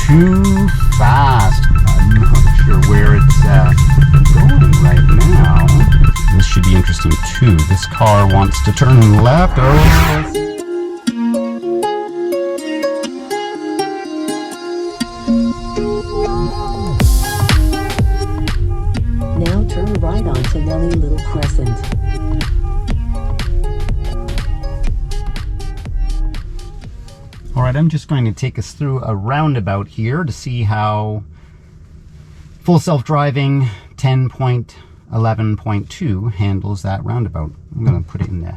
too fast. I'm not sure where it's going right now. This should be interesting too. This car wants to turn left. Oh, now turn right onto Nelly Little Crescent. Alright, I'm just going to take us through a roundabout here to see how full self-driving 10.11.2 handles that roundabout. I'm going to put it in the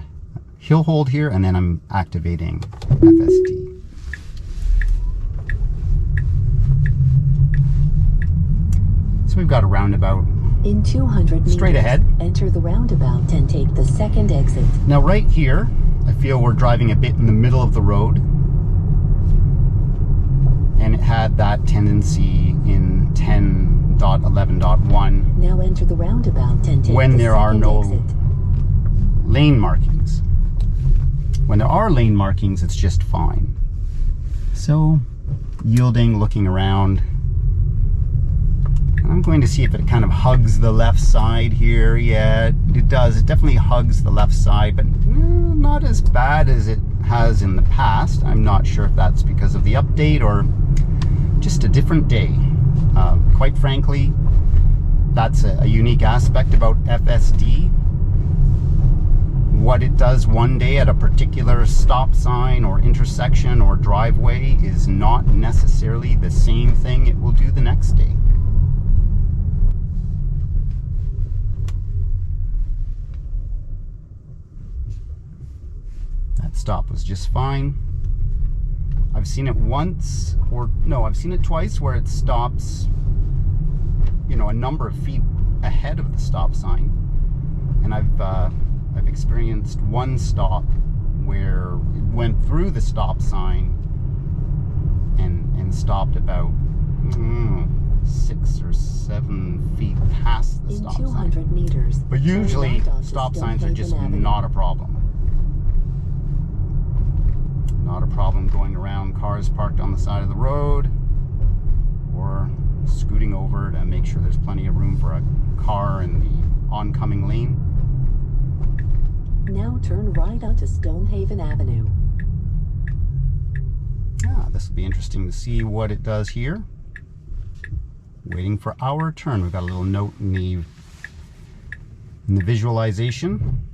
hill hold here, and then I'm activating FSD. So we've got a roundabout. In 200 meters, straight ahead. Enter the roundabout and take the second exit. Now right here, I feel we're driving a bit in the middle of the road. And it had that tendency in 10.11.1. Now enter the roundabout and take when the there are second no exit. lane markings. When there are lane markings, it's just fine. So, yielding, looking around. I'm going to see if it kind of hugs the left side here. Yeah, it does. It definitely hugs the left side, but not as bad as it has in the past. I'm not sure if that's because of the update or just a different day. Quite frankly, that's a unique aspect about FSD. What it does one day at a particular stop sign or intersection or driveway is not necessarily the same thing it will do the next day. That stop was just fine. I've seen it once, or no, I've seen it twice where it stops, you know, a number of feet ahead of the stop sign. And I've experienced one stop where it went through the stop sign and stopped about 6 or 7 feet past the stop sign. In 200 meters. But usually stop signs are just not a problem. Not a problem going around cars parked on the side of the road or scooting over to make sure there's plenty of room for a car in the oncoming lane. Now turn right onto Stonehaven Avenue. Yeah, this will be interesting to see what it does here. Waiting for our turn. We've got a little note in the visualization,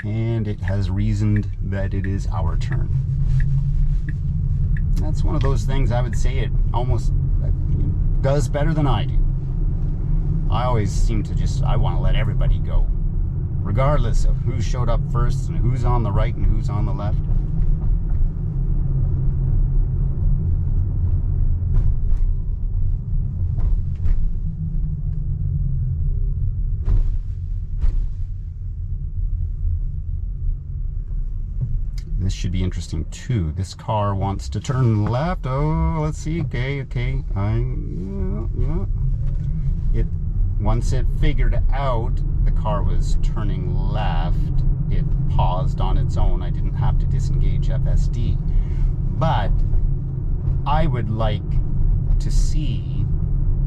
and it has reasoned that it is our turn. That's one of those things I would say it almost does better than I do. I always seem to I want to let everybody go, regardless of who showed up first and who's on the right and who's on the left. This should be interesting too. This car wants to turn left. Oh, let's see. Okay. Once it figured out the car was turning left, it paused on its own. I didn't have to disengage FSD. But I would like to see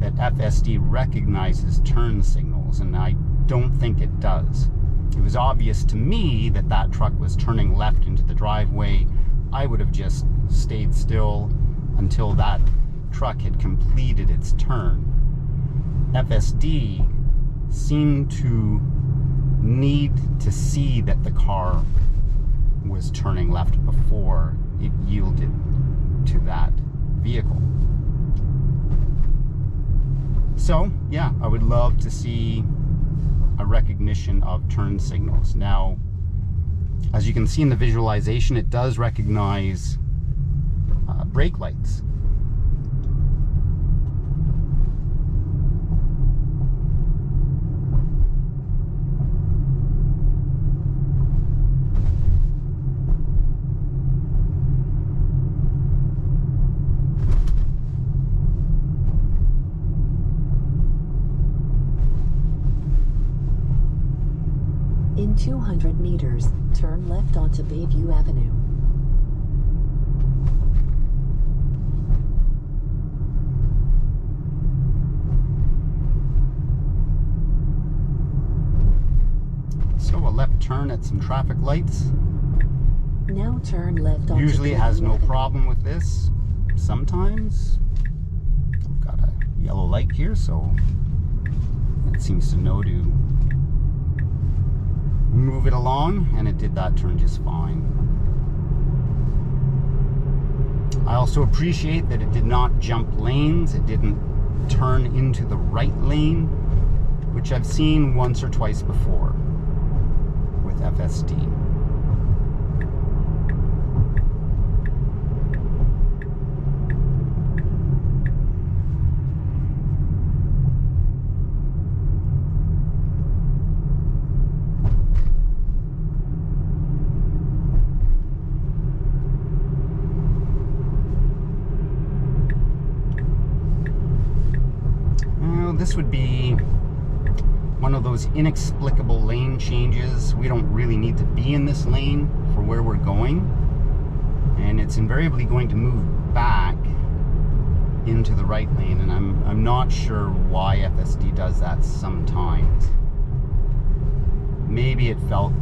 that FSD recognizes turn signals, and I don't think it does. It was obvious to me that that truck was turning left into the driveway. I would have just stayed still until that truck had completed its turn. FSD seemed to need to see that the car was turning left before it yielded to that vehicle. So, yeah, I would love to see a recognition of turn signals. Now, as you can see in the visualization, it does recognize brake lights. In 200 meters, turn left onto Bayview Avenue. at some traffic lights. Now turn left onto Usually it has Bayview no Avenue. problem with this. Sometimes I've got a yellow light here, so it seems to know to move it along, and it did that turn just fine. I also appreciate that it did not jump lanes. It didn't turn into the right lane, which I've seen once or twice before with FSD. This would be one of those inexplicable lane changes. We don't really need to be in this lane for where we're going, and it's invariably going to move back into the right lane, and I'm not sure why FSD does that sometimes. Maybe it felt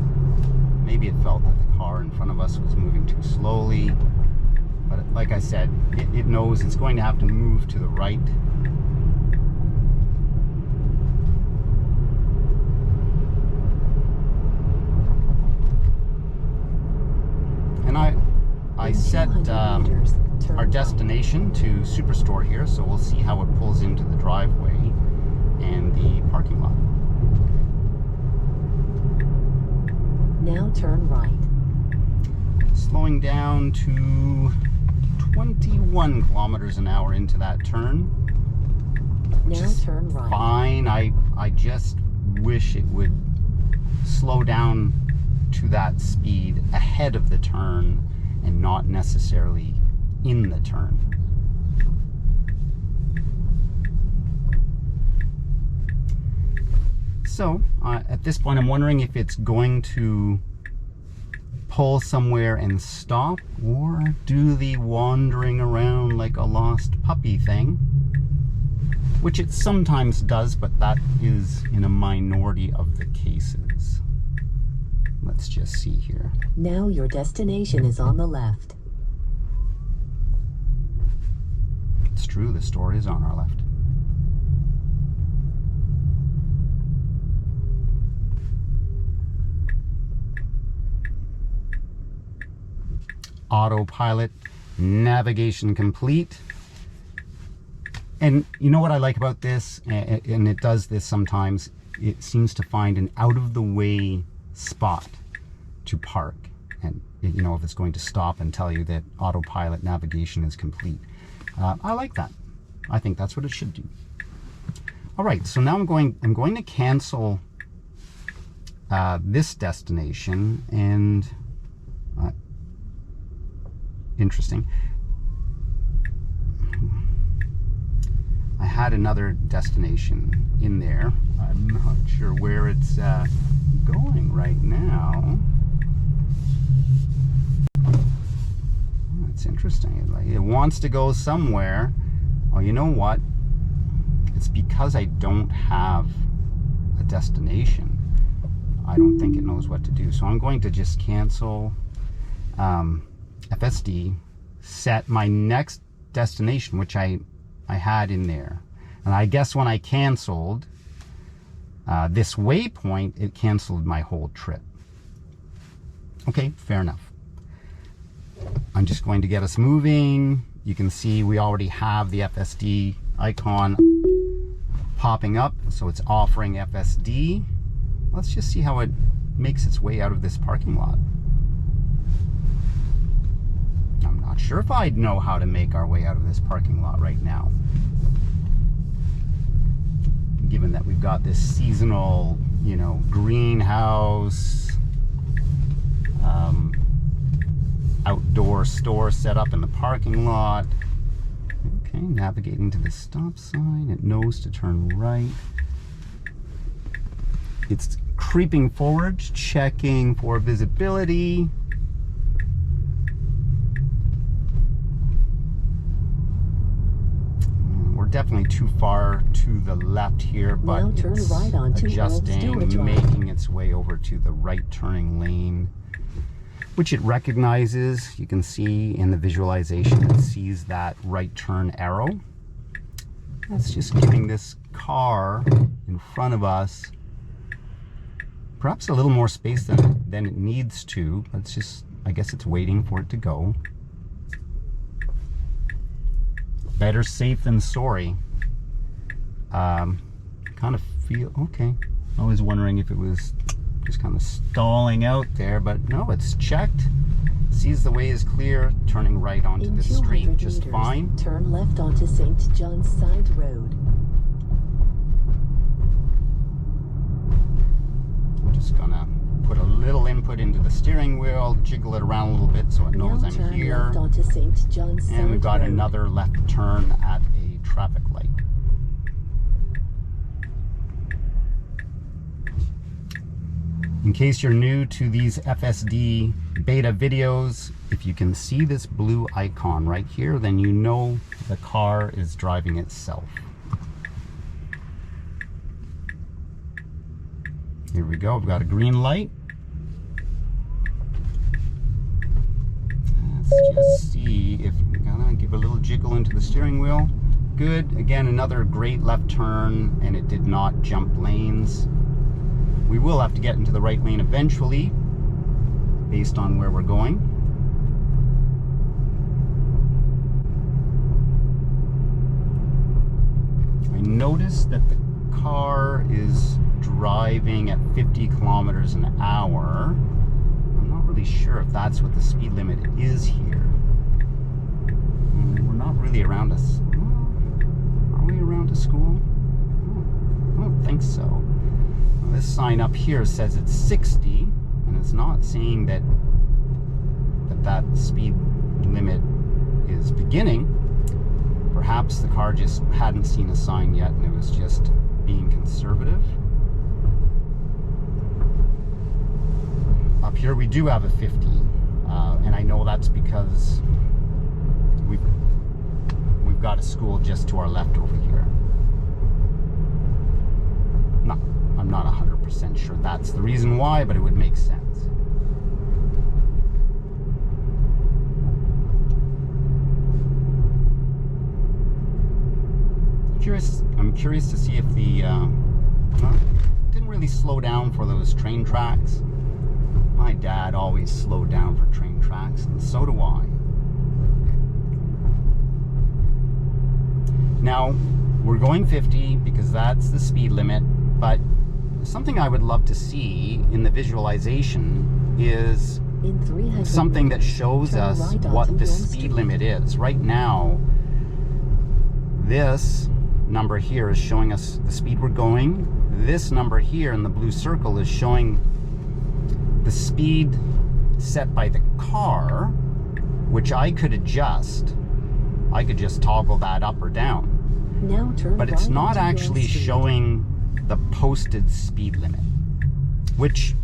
that the car in front of us was moving too slowly, but like I said, it knows it's going to have to move to the right. And I set our destination to Superstore here, so we'll see how it pulls into the driveway and the parking lot. Now turn right. Slowing down to 21 kilometers an hour into that turn. Now turn right. Fine. I just wish it would slow down to that speed ahead of the turn and not necessarily in the turn. So at this point I'm wondering if it's going to pull somewhere and stop, or do the wandering around like a lost puppy thing, which it sometimes does, but that is in a minority of the cases. Let's just see here. Now your destination is on the left. It's true, the store is on our left. Autopilot, navigation complete. And you know what I like about this, and it does this sometimes, it seems to find an out-of-the-way spot to park, and you know, if it's going to stop and tell you that autopilot navigation is complete. I like that. I think that's what it should do. All right, so now I'm going to cancel this destination, and interesting. I had another destination in there. I'm not sure where it's going right now. It's interesting. It wants to go somewhere. Oh, you know what? It's because I don't have a destination. I don't think it knows what to do. So I'm going to just cancel FSD, set my next destination, which I had in there. And I guess when I canceled this waypoint, it canceled my whole trip. Okay, fair enough. I'm just going to get us moving. You can see we already have the FSD icon popping up, so it's offering FSD. Let's just see how it makes its way out of this parking lot. I'm not sure if I'd know how to make our way out of this parking lot right now, given that we've got this seasonal, you know, greenhouse, outdoor store set up in the parking lot. Okay, navigating to the stop sign. It knows to turn right. It's creeping forward, checking for visibility. We're definitely too far to the left here, but Now turn it's right onto adjusting, Old Stewart making its way over to the right turning lane, which it recognizes. You can see in the visualization, it sees that right turn arrow. That's just giving this car in front of us perhaps a little more space than it needs to. It's just, I guess it's waiting for it to go. Better safe than sorry. Kind of feel, okay. I was wondering if it was just kind of stalling out there, but no, it's checked. Sees the way is clear, turning right onto the street just fine. Turn left onto St. John's Side Road. I'm just gonna put a little input into the steering wheel, jiggle it around a little bit so it knows Now I'm turn here. left onto St. John's And we've got Side Road. another left turn at a traffic light. In case you're new to these FSD beta videos, if you can see this blue icon right here, then you know the car is driving itself. Here we go, we've got a green light. Let's just see if we're gonna give a little jiggle into the steering wheel. Good, again, another great left turn, and it did not jump lanes. We will have to get into the right lane eventually, based on where we're going. I noticed that the car is driving at 50 kilometers an hour. I'm not really sure if that's what the speed limit is here. We're not really around us. Are we around a school? I don't think so. This sign up here says it's 60, and it's not saying that speed limit is beginning. Perhaps the car just hadn't seen a sign yet and it was just being conservative. Up here we do have a 50, and I know that's because we've got a school just to our left over here. I'm not 100% sure that's the reason why, but it would make sense. I'm curious to see if the didn't really slow down for those train tracks. My dad always slowed down for train tracks, and so do I. Now, we're going 50 because that's the speed limit, but something I would love to see in the visualization is something that shows us what the speed limit is. Right now, this number here is showing us the speed we're going. This number here in the blue circle is showing the speed set by the car, which I could adjust. I could just toggle that up or down. Now turn but it's right not onto actually Grand Street. showing the posted speed limit, which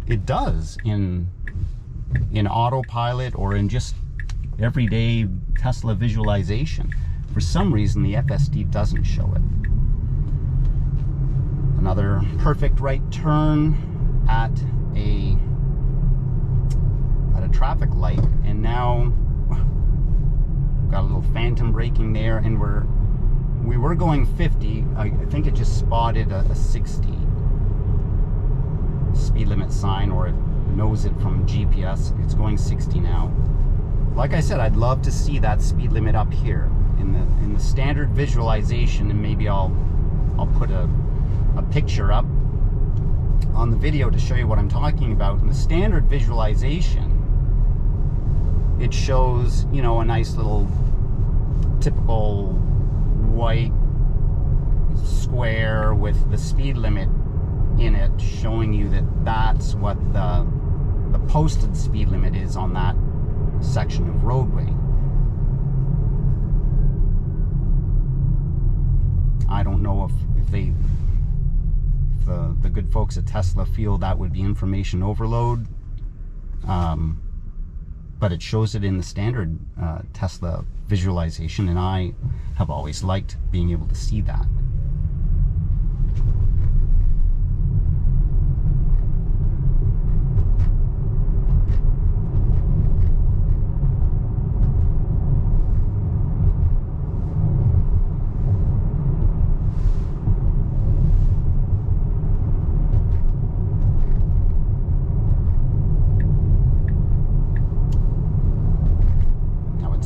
it does in autopilot or in just everyday Tesla visualization. For some reason, the FSD doesn't show it. Another perfect right turn at a traffic light, and now we've got a little phantom braking there, and we were going 50. I think it just spotted a 60 speed limit sign, or it knows it from GPS. It's going 60 now. Like I said, I'd love to see that speed limit up here in the standard visualization, and maybe I'll put a picture up on the video to show you what I'm talking about. In the standard visualization, it shows, you know, a nice little typical white square with the speed limit in it, showing you that that's what the posted speed limit is on that section of roadway. I don't know if the good folks at Tesla feel that would be information overload, but but it shows it in the standard Tesla visualization, and I have always liked being able to see that.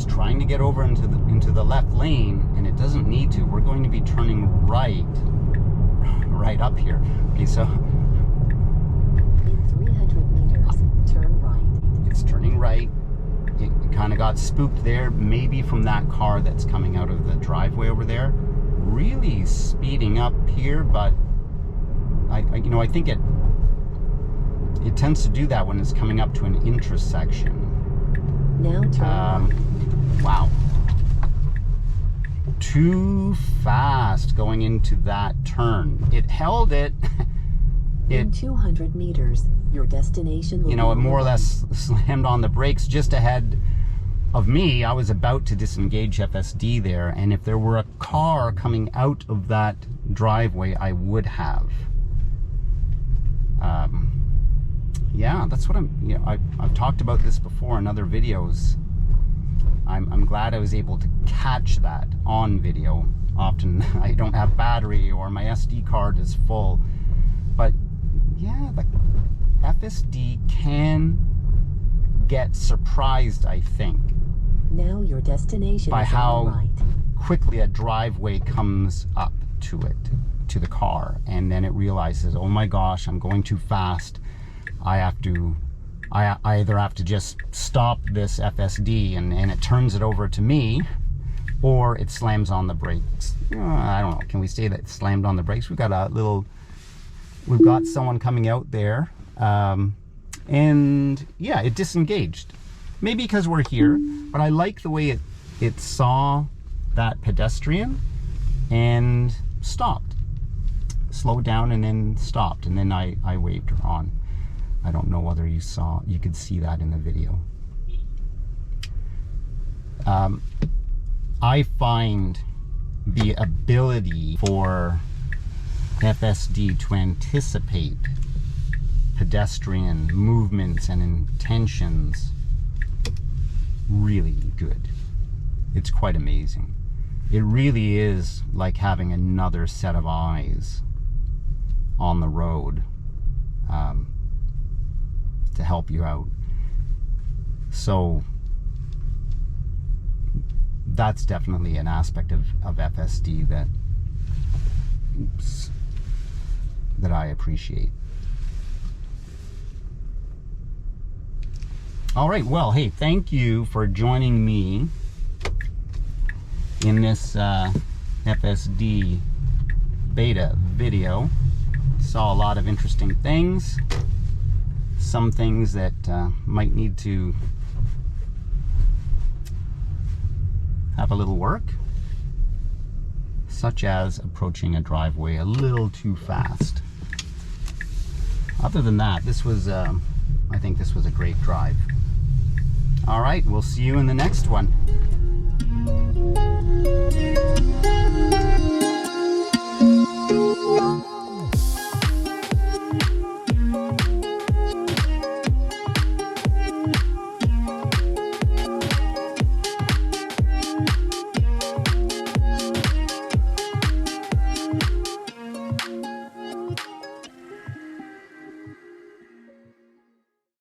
Trying to get over into the left lane, and it doesn't need to. We're going to be turning right up here. Okay, so in 300 meters, turn right. It's turning right. It kind of got spooked there, maybe from that car that's coming out of the driveway over there. Really speeding up here, but I think it tends to do that when it's coming up to an intersection. Now turn right. Wow. Too fast going into that turn. It held it. In 200 meters, your destination will it more or less slammed on the brakes just ahead of me. I was about to disengage FSD there, and if there were a car coming out of that driveway, I would have. Yeah, that's what I've talked about this before in other videos. I'm glad I was able to catch that on video. Often I don't have battery or my SD card is full. But yeah, the FSD can get surprised, I think. Now your destination by is how on the right. quickly a driveway comes up to it, to the car, and then it realizes, oh my gosh, I'm going too fast. I either have to just stop this FSD and it turns it over to me, or it slams on the brakes. I don't know. Can we say that it slammed on the brakes? We've got someone coming out there, and yeah, it disengaged. Maybe because we're here, but I like the way it saw that pedestrian and stopped, slowed down, and then stopped, and then I waved her on. I don't know whether you could see that in the video. I find the ability for FSD to anticipate pedestrian movements and intentions really good. It's quite amazing. It really is like having another set of eyes on the road. To help you out. So that's definitely an aspect of FSD that I appreciate. All right, well, hey, thank you for joining me in this FSD beta video. Saw a lot of interesting things. Some things that might need to have a little work, such as approaching a driveway a little too fast. Other than that, this was, I think this was a great drive. All right, we'll see you in the next one.